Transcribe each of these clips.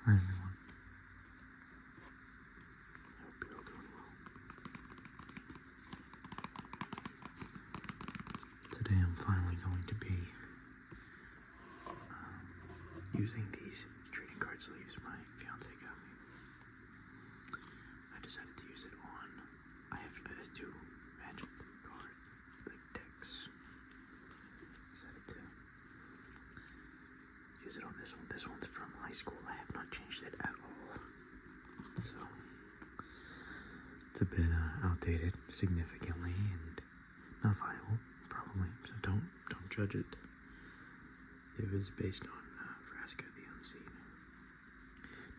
Hi everyone. I hope you're all doing well. Today I'm finally going to be using these trading card sleeves my fiance got me. I decided to use it on, I have two magic card decks. Decided to use it on this one. This one's from high school. I have not changed it at all. So it's a bit outdated significantly and not viable probably. So don't judge it. It was based on Vraska the Unseen.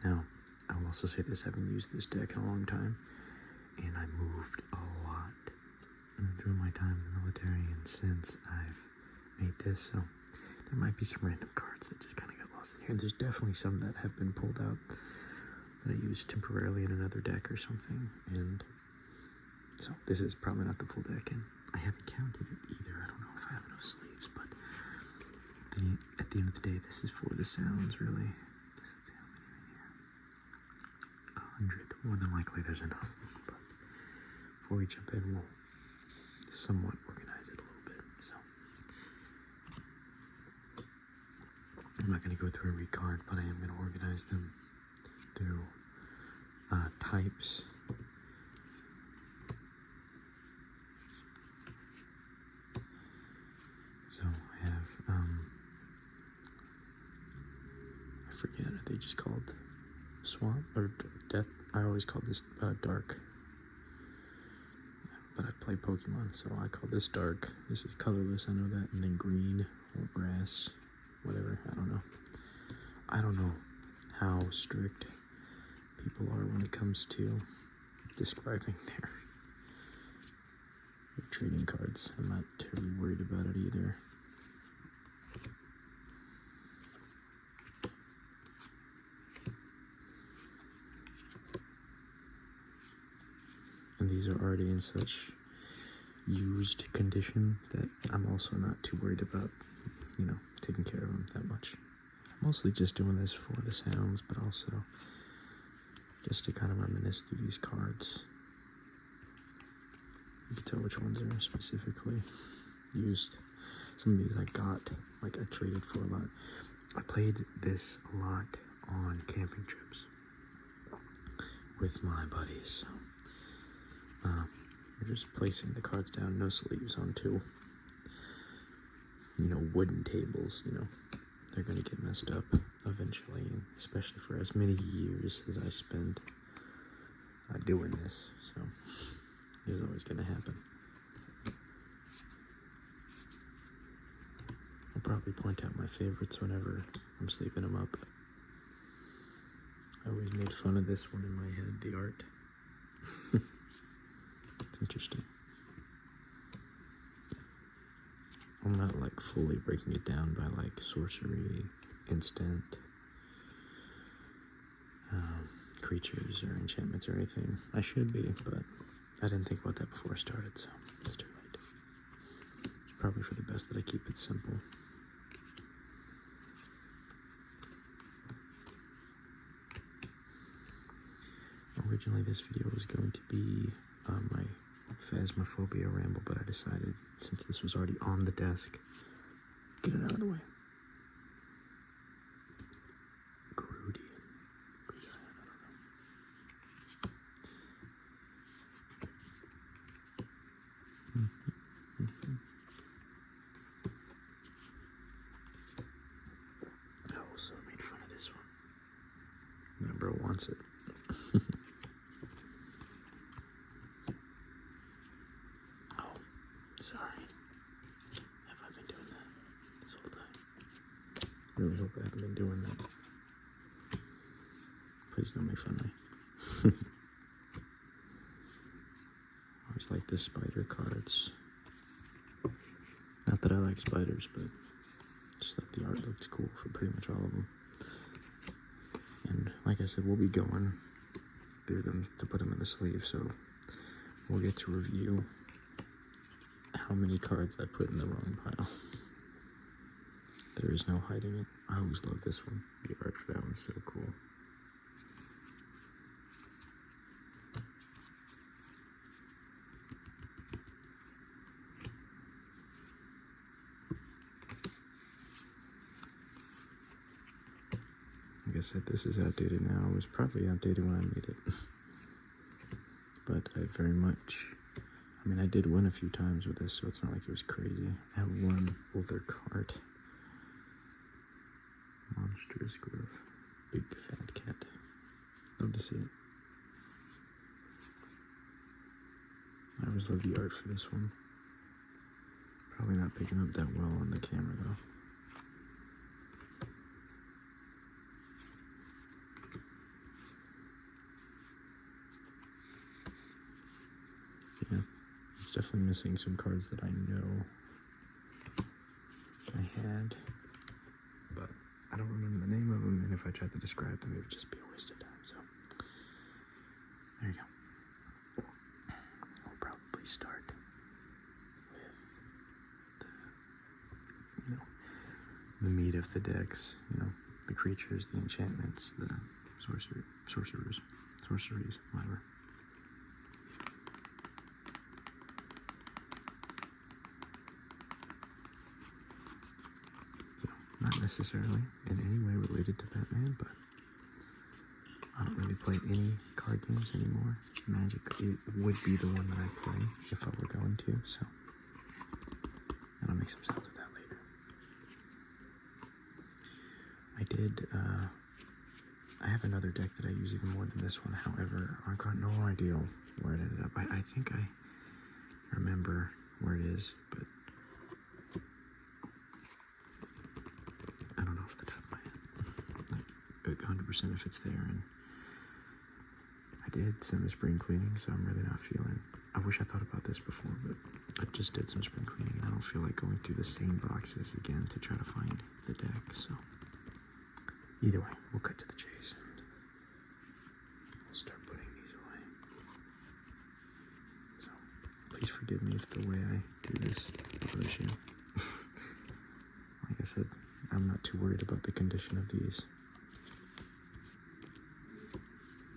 Now, I will also say this, I haven't used this deck in a long time, and I moved a lot through my time in the military and since I've made this, so there might be some random cards that just kind of got lost in here. And there's definitely some that have been pulled out that I used temporarily in another deck or something, and so this is probably not the full deck, and I haven't counted it either. I don't know if I have enough sleeves, but at the end of the day, this is for the sounds, really. Does it say how many in here? 100. More than likely there's enough. But before we jump in, we'll somewhat organize it a little bit. So I'm not going to go through every card, but I am going to organize them through types. So I have, I forget, are they just called Swamp or Death? I always call this Dark, but I play Pokemon, so I call this Dark. This is colorless, I know that, and then Green or Grass, whatever, I don't know. I don't know how strict people are when it comes to describing their trading cards. I'm not terribly worried about it either. And these are already in such used condition that I'm also not too worried about, taking care of them that much. I'm mostly just doing this for the sounds, but also just to kind of reminisce through these cards. You can tell which ones are specifically used. Some of these I got, I traded for a lot. I played this a lot on camping trips with my buddies. We're just placing the cards down, no sleeves, onto, wooden tables. They're gonna get messed up eventually, and especially for as many years as I spent doing this. So it's always gonna happen. I'll probably point out my favorites whenever I'm sleeping them up. I always made fun of this one in my head, the art. It's interesting. I'm not fully breaking it down by sorcery, instant, creatures or enchantments or anything. I should be, but I didn't think about that before I started, so it's too late. It's probably for the best that I keep it simple. Originally this video was going to be my Phasmophobia ramble, but I decided, since this was already on the desk, get it out of the way. Grudian, I don't know. I also made fun of this one. My bro wants it. Sorry. Have I been doing that this whole time? I really hope I haven't been doing that. Please don't make fun of me. I always like the spider cards. Not that I like spiders, but just that the art looks cool for pretty much all of them. And like I said, we'll be going through them to put them in the sleeve, so we'll get to review how many cards I put in the wrong pile. There is no hiding it. I always love this one. The art for that one's so cool. like I said, this is outdated now. It was probably outdated when I made it. But I very much, I mean, I did win a few times with this, so it's not like it was crazy. I have one older card. Monstrous Grove. Big fat cat. Love to see it. I always love the art for this one. Probably not picking up that well on the camera though. Yeah, it's definitely missing some cards that I know I had, but I don't remember the name of them, and if I tried to describe them, it would just be a waste of time, so there you go. We'll probably start with the meat of the decks, the creatures, the enchantments, the sorceries, whatever. So, not necessarily in any way related to Batman, but I don't really play any card games anymore. Magic, it would be the one that I play if I were going to, so. And I'll make some sounds with that later. I have another deck that I use even more than this one, however, I've got no idea where it ended up. I think I remember where it is, but I don't know off the top of my head. Like, 100% if it's there, and I did some spring cleaning, so I'm really not feeling. I wish I thought about this before, but I just did some spring cleaning, and I don't feel like going through the same boxes again to try to find the deck, so. Either way, we'll cut to the chase and we'll start putting these away. So, please forgive me if the way I do this bothers you. Like I said, I'm not too worried about the condition of these.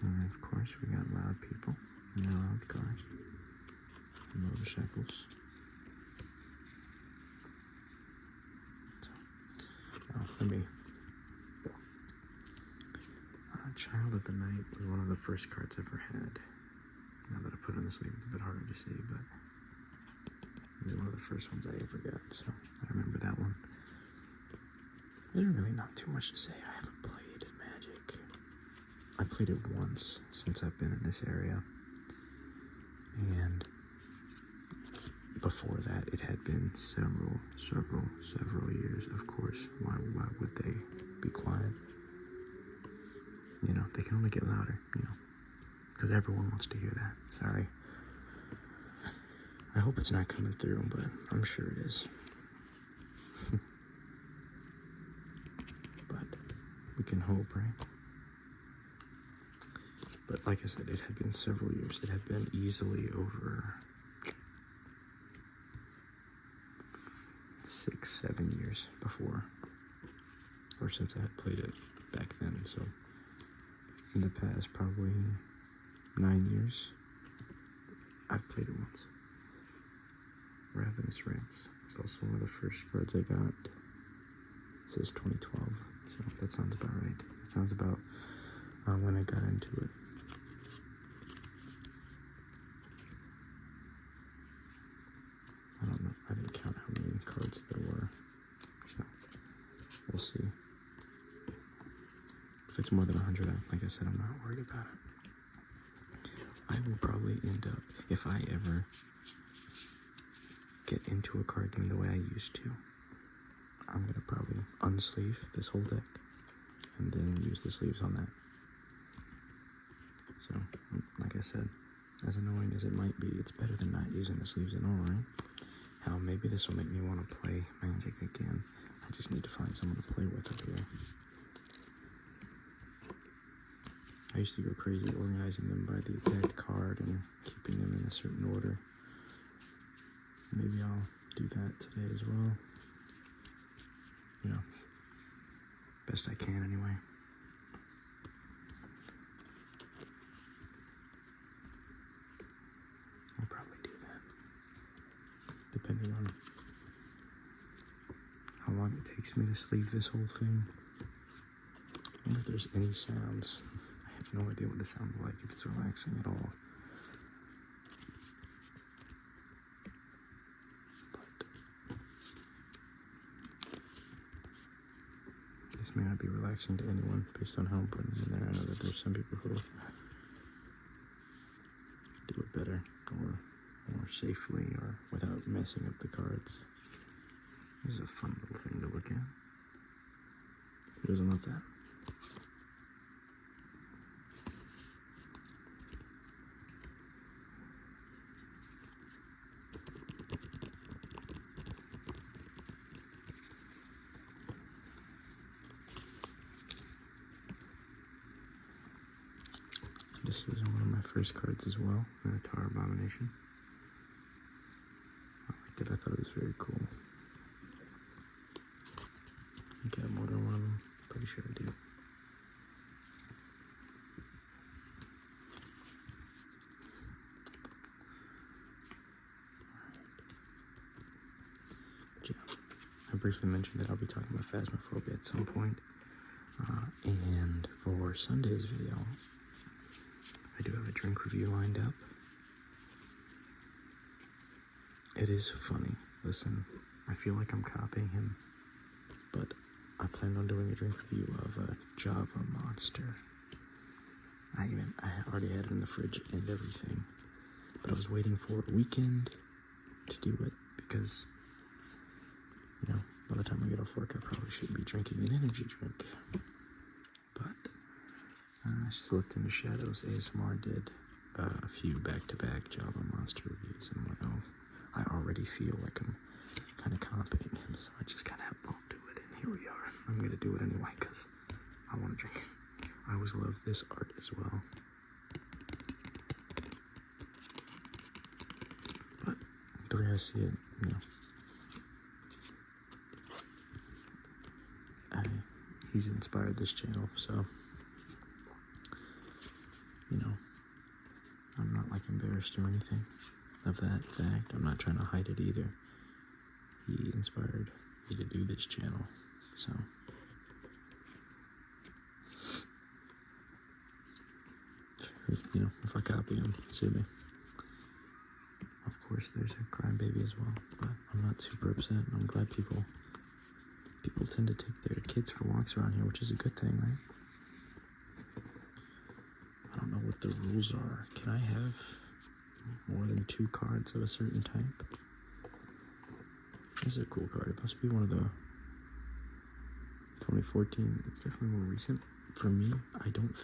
And of course, we got loud people, loud cars, motorcycles. So, let me. Child of the Night was one of the first cards I ever had. Now that I put it on the sleeve, it's a bit harder to see, but it was one of the first ones I ever got, so I remember that one. There's really not too much to say. I haven't played Magic. I played it once since I've been in this area, and before that it had been several years. Of course, why would they be quiet? They can only get louder, because everyone wants to hear that. Sorry. I hope it's not coming through, but I'm sure it is. But we can hope, right? But like I said, it had been several years. It had been easily over 6-7 years before, or since I had played it back then, so. In the past, probably 9 years, I've played it once. Ravenous Rants is also one of the first cards I got. It says 2012, so that sounds about right. It sounds about when I got into it. I don't know. I didn't count how many cards there were, so we'll see. If it's more than 100, like I said, I'm not worried about it. I will probably end up, if I ever get into a card game the way I used to, I'm going to probably unsleeve this whole deck and then use the sleeves on that. So, like I said, as annoying as it might be, it's better than not using the sleeves at all, right? Hell, maybe this will make me want to play Magic again. I just need to find someone to play with up here. I used to go crazy organizing them by the exact card and keeping them in a certain order. Maybe I'll do that today as well. Best I can anyway. I'll probably do that. Depending on how long it takes me to sleeve this whole thing. wonder if there's any sounds. I have no idea what it sounds like, if it's relaxing at all. This may not be relaxing to anyone based on how I'm putting it in there. I know that there's some people who do it better or more safely or without messing up the cards. This is a fun little thing to look at. Who doesn't love that? This is one of my first cards as well, Minotaur Abomination. I liked it, I thought it was very cool. I think I have more than one of them, pretty sure I do. I briefly mentioned that I'll be talking about phasmophobia at some point. And for Sunday's video, I do have a drink review lined up. It is funny. Listen, I feel like I'm copying him, but I planned on doing a drink review of a Java Monster. I already had it in the fridge and everything, but I was waiting for a weekend to do it because, you know, by the time I get off work, I probably should be drinking an energy drink. But I slipped into shadows. ASMR did a few back-to-back Java Monster reviews, and I'm like, oh, I already feel like I'm kind of copying him, so I just kind of won't do it, and here we are. I'm going to do it anyway, because I want to drink it. I always love this art as well. But the way I see it, you know, he's inspired this channel, so, you know, I'm not like embarrassed or anything of that fact. I'm not trying to hide it either. He inspired me to do this channel, so. You know, if I copy him, sue me. Of course, there's a crime baby as well, but I'm not super upset. I'm glad people tend to take their kids for walks around here, which is a good thing, right? I don't know what the rules are. Can I have more than 2 cards of a certain type? This is a cool card. It must be one of the 2014. It's definitely more recent. For me, I don't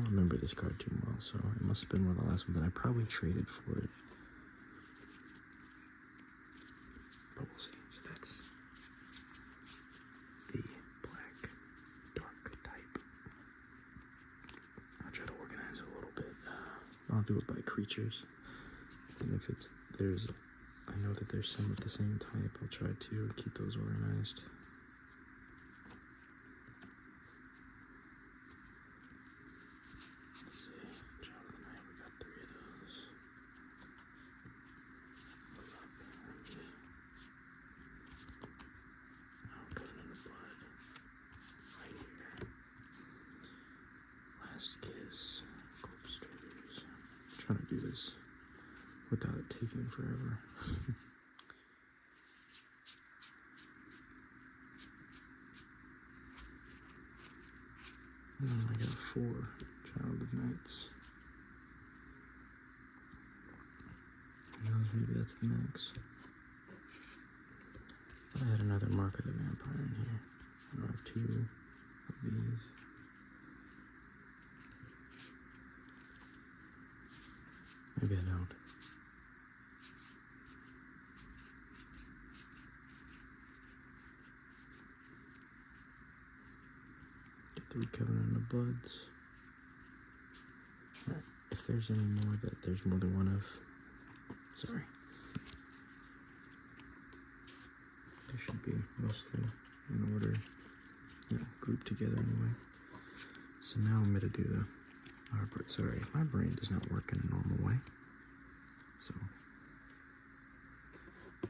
remember this card too well, so it must have been one of the last ones that I probably traded for it. But we'll see. So that's the black dark type. I'll try to organize it a little bit. I'll do it by creatures. And if I know that there's some of the same type, I'll try to keep those organized. Let's see, Child of the Night, we got 3 of those. Covenant of Blood, right here. Last Kiss, Corpse Traders. I'm trying to do this without it taking forever. I got 4 Child of Nights. Who knows, maybe that's the max. But I had another Mark of the Vampire in here. I have 2 of these. Maybe I don't. Get 3 Covenant of Bloods. Alright, if there's any more that there's more than one of, sorry. There should be mostly in order, you know, grouped together anyway. So now I'm going to do the but sorry, my brain does not work in a normal way. So I'm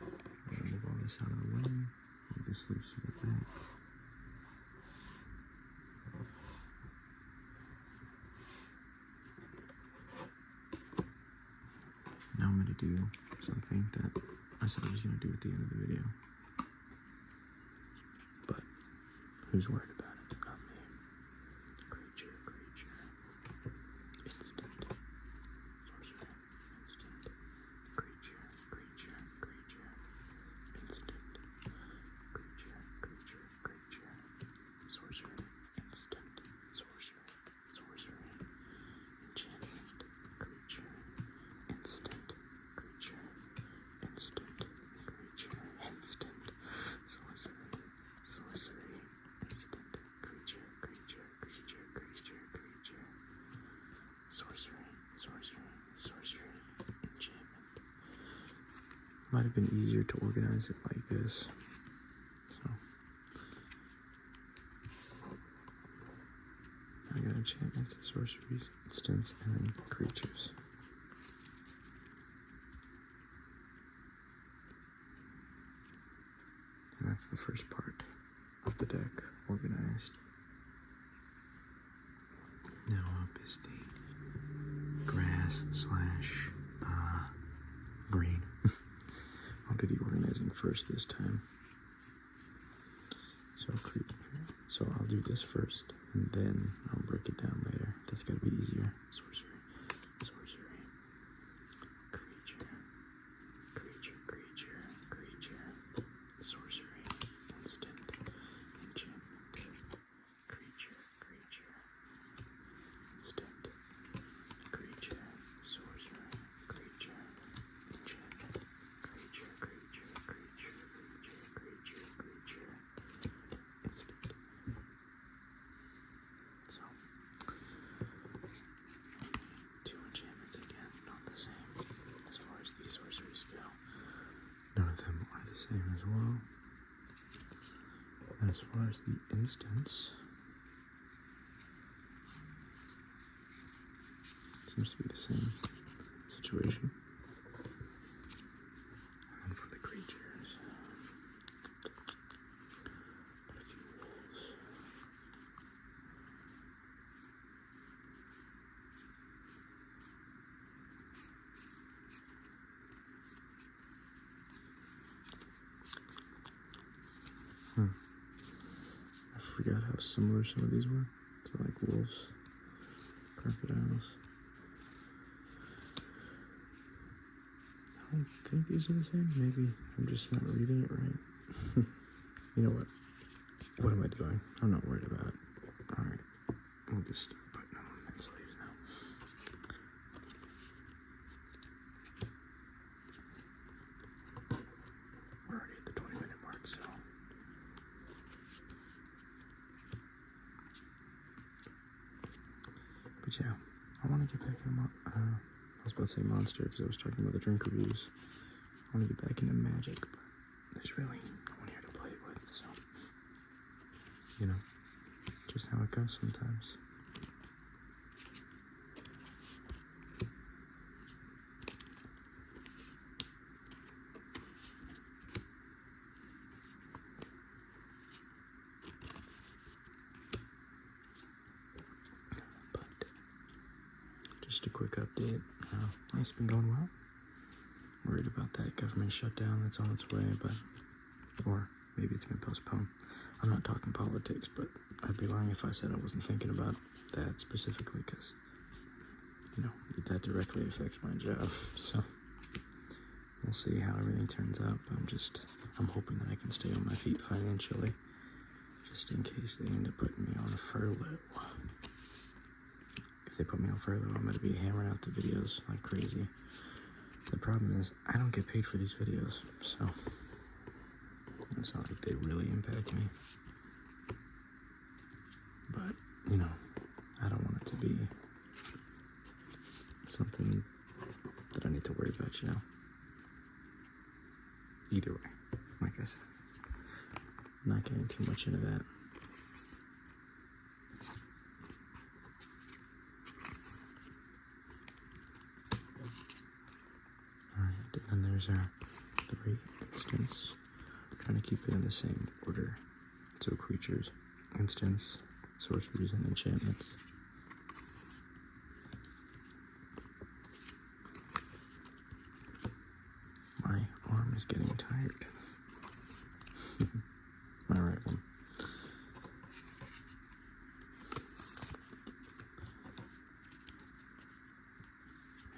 going to move all this out of the way. Move this loose to the back. do something that I said I was going to do at the end of the video. But who's worried about it? Not me. Creature. Instant. Sorcery. Instant. Creature. Instant. Creature. Sorcery. Instant. Sorcery. Enchantment. Creature. Instant. Creature. Instant. Sorcery. Instant. Creature. Sorcery. Enchantment. Might have been easier to organize it like this. So I got enchantments, sorceries, instants, and then creatures. And that's the first part of the deck organized. Now up is the grass slash green. I'll do the organizing first this time. So I'll do this first, and then I'll break it down later. That's gotta be easier. Sorcery. Creature. Sorcery. Instant. Enchantment. Creature. Instant. Creature. Sorcery. Creature. Enchantment. Creature. Instant. So, two enchantments again, not the same as far as these sorceries go. None of them are the same as well. And as far as the instants, it seems to be the same situation. And for the creatures, a few rules. I forgot how similar some of these were to like wolves, crocodiles. I don't think these are the same. Maybe I'm just not reading it right. You know what? What am I doing? I'm not worried about it. Alright, we'll just start putting them on mint sleeves now. We're already at the 20-minute mark, so. But yeah, I want to get back into I was about to say monster because I was talking about the drink reviews. I want to get back into magic, but there's really no one here to play it with, so, you know, just how it goes sometimes. But just a quick update. Life's been going well. Worried about that government shutdown that's on its way, but, or maybe it's been postponed. I'm not talking politics, but I'd be lying if I said I wasn't thinking about that specifically, because, you know, that directly affects my job. So we'll see how everything turns out. But I'm hoping that I can stay on my feet financially, just in case they end up putting me on a furlough. If they put me on furlough, I'm going to be hammering out the videos like crazy. The problem is, I don't get paid for these videos, so it's not like they really impact me. But, you know, I don't want it to be something that I need to worry about, you know. Either way, like I said, I'm not getting too much into that. Alright, and there's our 3 instants. Trying to keep it in the same order. So creatures, instants, sorceries, and enchantments. is getting tired. Alright, one.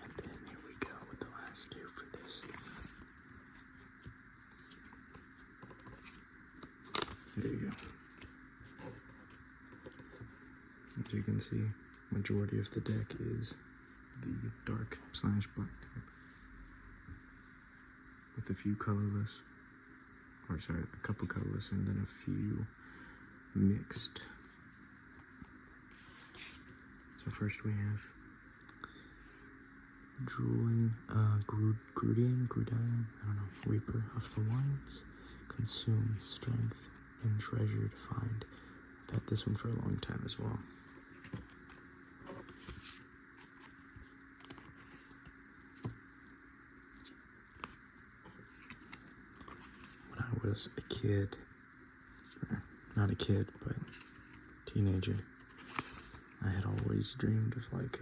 And then here we go with the last cue for this. There you go. As you can see, majority of the deck is the dark / black type, with a few colorless, or sorry, a couple colorless, and then a few mixed. So first we have drooling, Grudian, I don't know, Reaper of the Wilds, consume strength and treasure to find. I've had this one for a long time as well. When I was a kid, not a kid, but teenager, I had always dreamed of like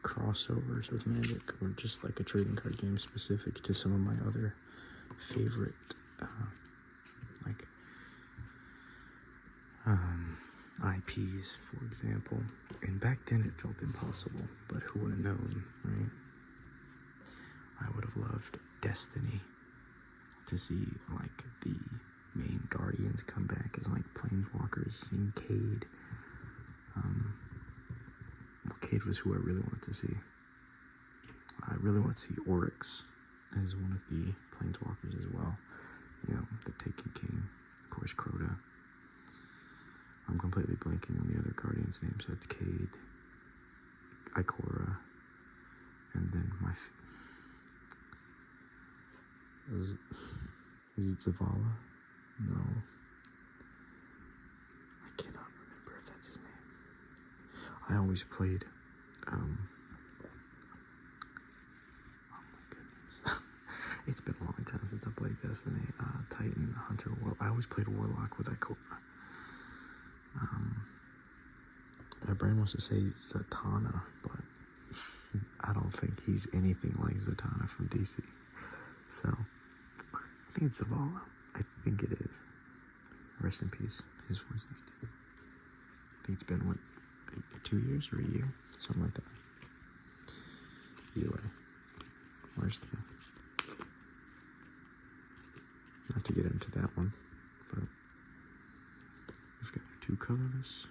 crossovers with Magic, or just like a trading card game specific to some of my other favorite IPs, for example. And back then it felt impossible, but who would have known, right? I would have loved Destiny to see like the main Guardians come back as like Planeswalkers, seeing Cade. Cade was who I really wanted to see. I really want to see Oryx as one of the Planeswalkers as well. You know, the Taken King, of course, Crota. I'm completely blanking on the other Guardian's name, so it's Cade, Ikora, and then my... Is it Zavala? No. I cannot remember if that's his name. I always played, oh my goodness. It's been a long time since I played Destiny. Titan, Hunter, I always played Warlock with Ikora. My brain wants to say Zatanna, but I don't think he's anything like Zatanna from DC. So, I think it's Zavala. I think it is. Rest in peace. His voice acting. I think it's been, what, 2 years or a year? Something like that. Either way. Where's the... Not to get into that one, but we've got two colorless.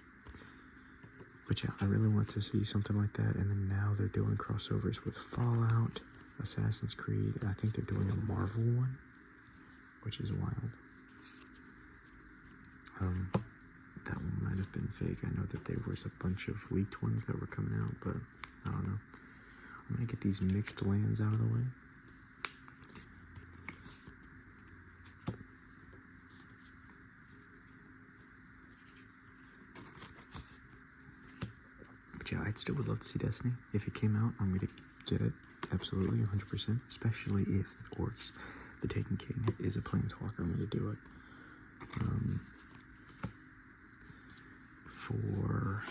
But yeah, I really want to see something like that. And then now they're doing crossovers with Fallout, Assassin's Creed. I think they're doing a Marvel one, which is wild. That one might have been fake. I know that there was a bunch of leaked ones that were coming out, but I don't know. I'm gonna get these mixed lands out of the way. But yeah, I still would love to see Destiny. If it came out, I'm gonna get it. Absolutely, 100%. Especially if, of course, the Taken King is a Planeswalker. I'm gonna do it. For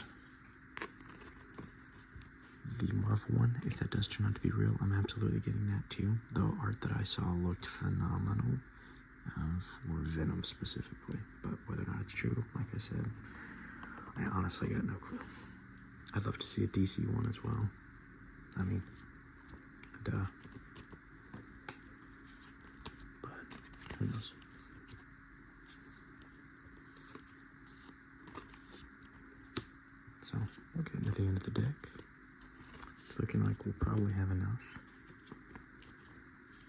the Marvel one, if that does turn out to be real, I'm absolutely getting that too. The art that I saw looked phenomenal for Venom specifically, but whether or not it's true, like I said, I honestly got no clue. I'd love to see a DC one as well. I mean, duh. But who knows? So, we're getting to the end of the deck. It's looking like we'll probably have enough.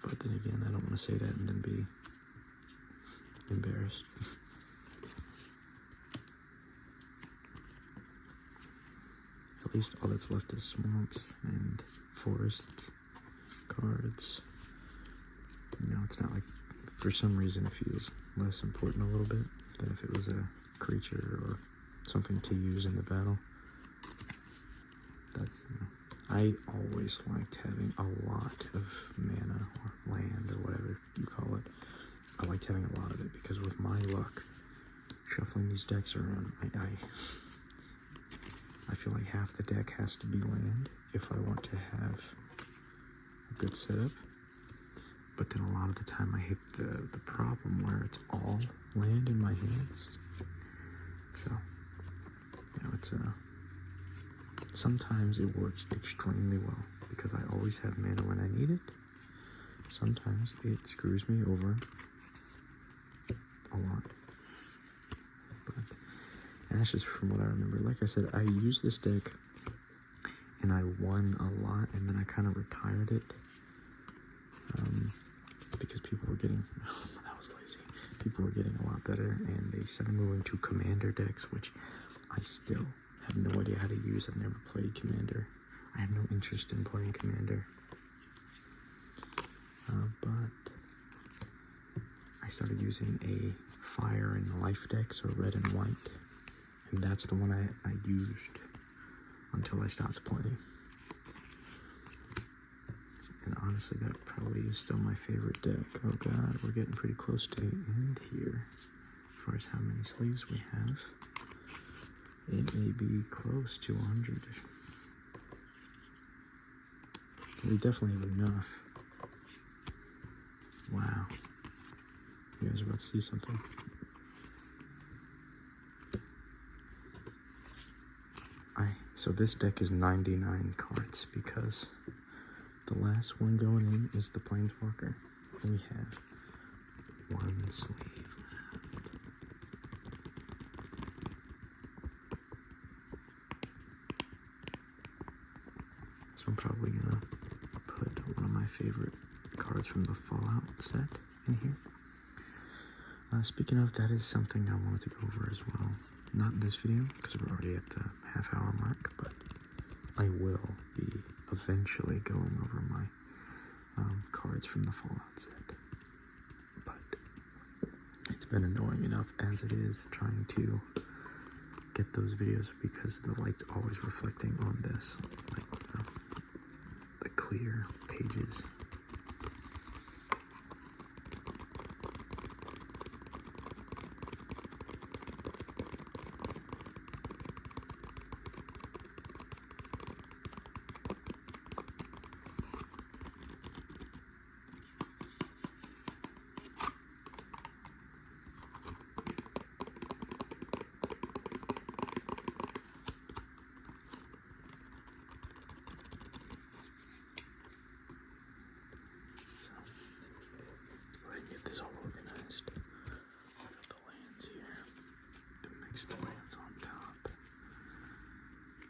But then again, I don't want to say that and then be embarrassed. At least all that's left is swamps and forest cards. You know, it's not like, for some reason it feels less important a little bit than if it was a creature or something to use in the battle. That's, you know, I always liked having a lot of mana or land or whatever you call it. I liked having a lot of it because with my luck, shuffling these decks around, I feel like half the deck has to be land if I want to have a good setup. but then a lot of the time I hit the problem where it's all land in my hands. So, you know, it's sometimes it works extremely well because I always have mana when I need it. Sometimes it screws me over a lot. And that's just from what I remember. Like I said, I used this deck and I won a lot, and then I kind of retired it because people were getting, that was lazy. People were getting a lot better, and they started moving to commander decks, which I still have no idea how to use. I've never played commander. I have no interest in playing commander. But I started using a fire and life deck, so red and white. And that's the one I used until I stopped playing. And honestly, that probably is still my favorite deck. Oh god, we're getting pretty close to the end here. As far as how many sleeves we have. It may be close to 100. We definitely have enough. Wow. You guys are about to see something. So this deck is 99 cards because the last one going in is the Planeswalker. And we have one sleeve left. So I'm probably gonna put one of my favorite cards from the Fallout set in here. Speaking of, that is something I wanted to go over as well. Not in this video, because we're already at the half-hour mark, but I will be eventually going over my cards from the Fallout set. But it's been annoying enough as it is trying to get those videos because the light's always reflecting on this, like the clear pages. The lands on top,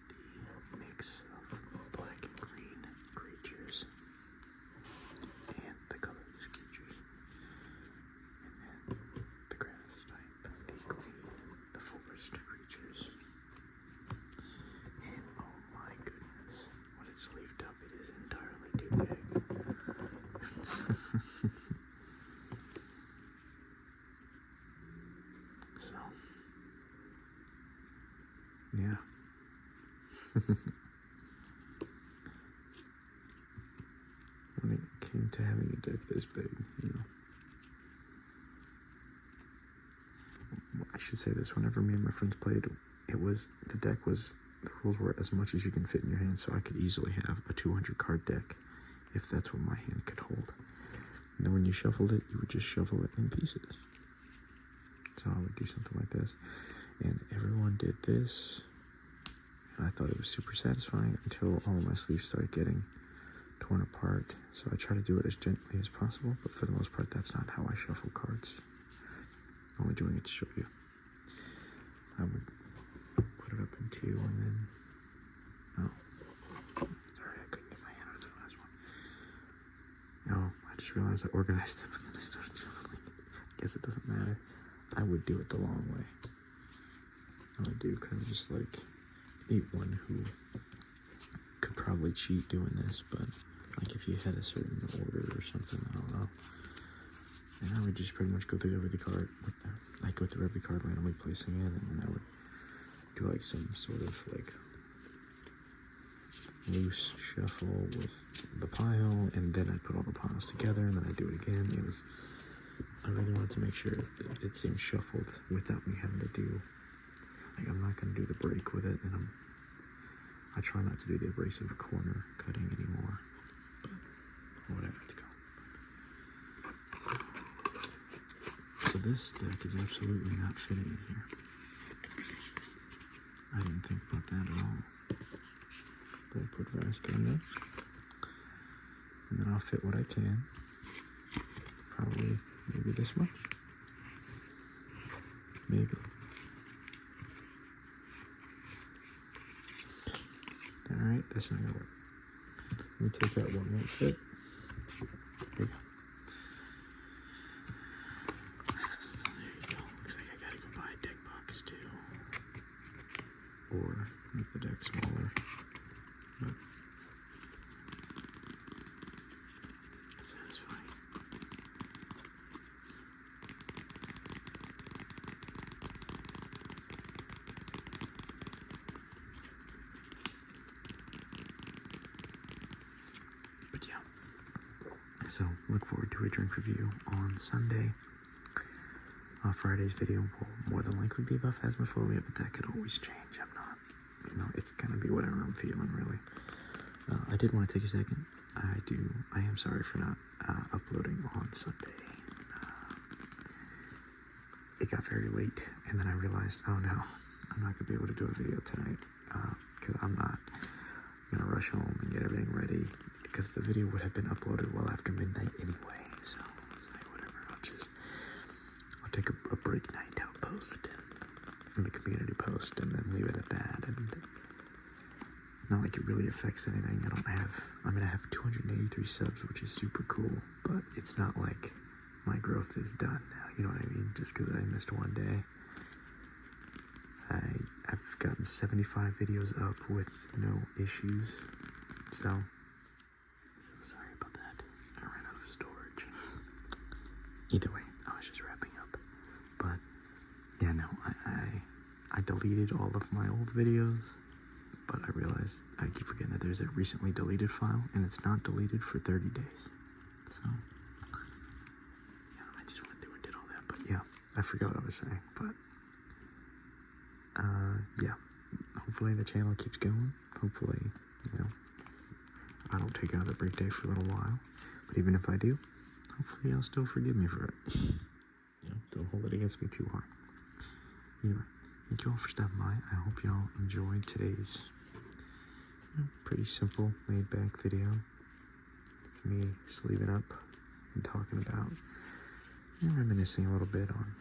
the mix of black and green creatures, and the colorless creatures, and then the grass type, the green, the forest creatures, and oh my goodness, when it's sleeved up, it is entirely too big. So, yeah. When it came to having a deck this big, you know. I should say this, whenever me and my friends played, the rules were as much as you can fit in your hand, so I could easily have a 200 card deck if that's what my hand could hold. And then when you shuffled it, you would just shuffle it in pieces. So I would do something like this. And everyone did this. And I thought it was super satisfying until all of my sleeves started getting torn apart. So I try to do it as gently as possible, but for the most part, that's not how I shuffle cards. I'm only doing it to show you. I would put it up in two and then... No. Sorry, I couldn't get my hand out of the last one. No, I just realized I organized them and then I started shuffling. I guess it doesn't matter. I would do it the long way. I would do kind of just like anyone who could probably cheat doing this, but like if you had a certain order or something, I don't know. And I would just pretty much go through every card, like go through every card randomly placing it, and then I would do like some sort of like loose shuffle with the pile, and then I'd put all the piles together, and then I'd do it again. I really wanted to make sure it seemed shuffled without me having to do, like I'm not going to do the break with it, and I try not to do the abrasive corner cutting anymore, but whatever, it's go. So this deck is absolutely not fitting in here. I didn't think about that at all. But I put Vraska in there. And then I'll fit what I can. Probably maybe this much. Maybe. Alright, that's not gonna work. Let me take out what won't fit. There we go. So there you go. Looks like I gotta go buy a deck box too. Or make the deck smaller. But it's satisfying. But yeah. So look forward to a drink review on Sunday. Friday's video will more than likely be about Phasmophobia, but that could always change. I'm not, it's gonna be whatever I'm feeling, really. I did want to take a second. I am sorry for not uploading on Sunday. It got very late, and then I realized, oh no, I'm not gonna be able to do a video tonight, because I'm not gonna rush home and get everything ready, because the video would have been uploaded well after midnight anyway. So it's like, whatever, I'll take a break night. I'll post in the community post and then leave it at that. And not like it really affects anything. I'm gonna have 283 subs, which is super cool, but it's not like my growth is done now, you know what I mean? Just because I missed one day. I've gotten 75 videos up with no issues, so sorry about that. I ran out of storage. Either way, I was just wrapping up. But yeah, no, I deleted all of my old videos, but I realized I keep forgetting that there's a recently deleted file, and it's not deleted for 30 days. So yeah, I just went through and did all that. But yeah, I forgot what I was saying. But yeah, hopefully the channel keeps going. Hopefully, I don't take another break day for a little while. But even if I do, hopefully y'all still forgive me for it. Don't hold it against me too hard. Anyway, thank you all for stopping by. I hope y'all enjoyed today's pretty simple, laid-back video of me sleeving up and talking about, reminiscing a little bit on,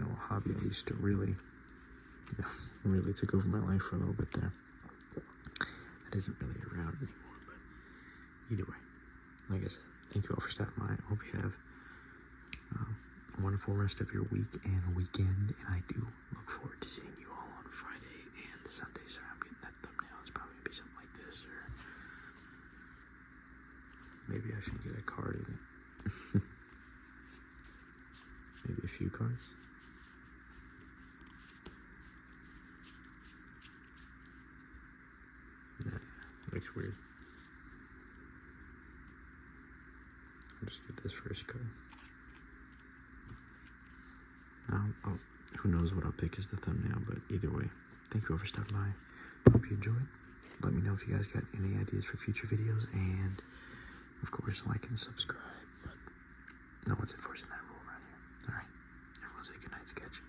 a hobby I used to really took over my life for a little bit there. That isn't really around anymore, but either way, like I said, thank you all for stopping by. I hope you have a wonderful rest of your week and weekend, and I do look forward to seeing you all on Friday and Sunday. Sorry, I'm getting that thumbnail. It's probably going to be something like this, or maybe I should get a card in it. Maybe a few cards. Nah, looks weird. I'll just get this first card. Who knows what I'll pick as the thumbnail, but either way, thank you all for stopping by. Hope you enjoyed. Let me know if you guys got any ideas for future videos, and of course, like and subscribe, but no one's enforcing that rule around here. Alright, everyone say goodnight, sketch.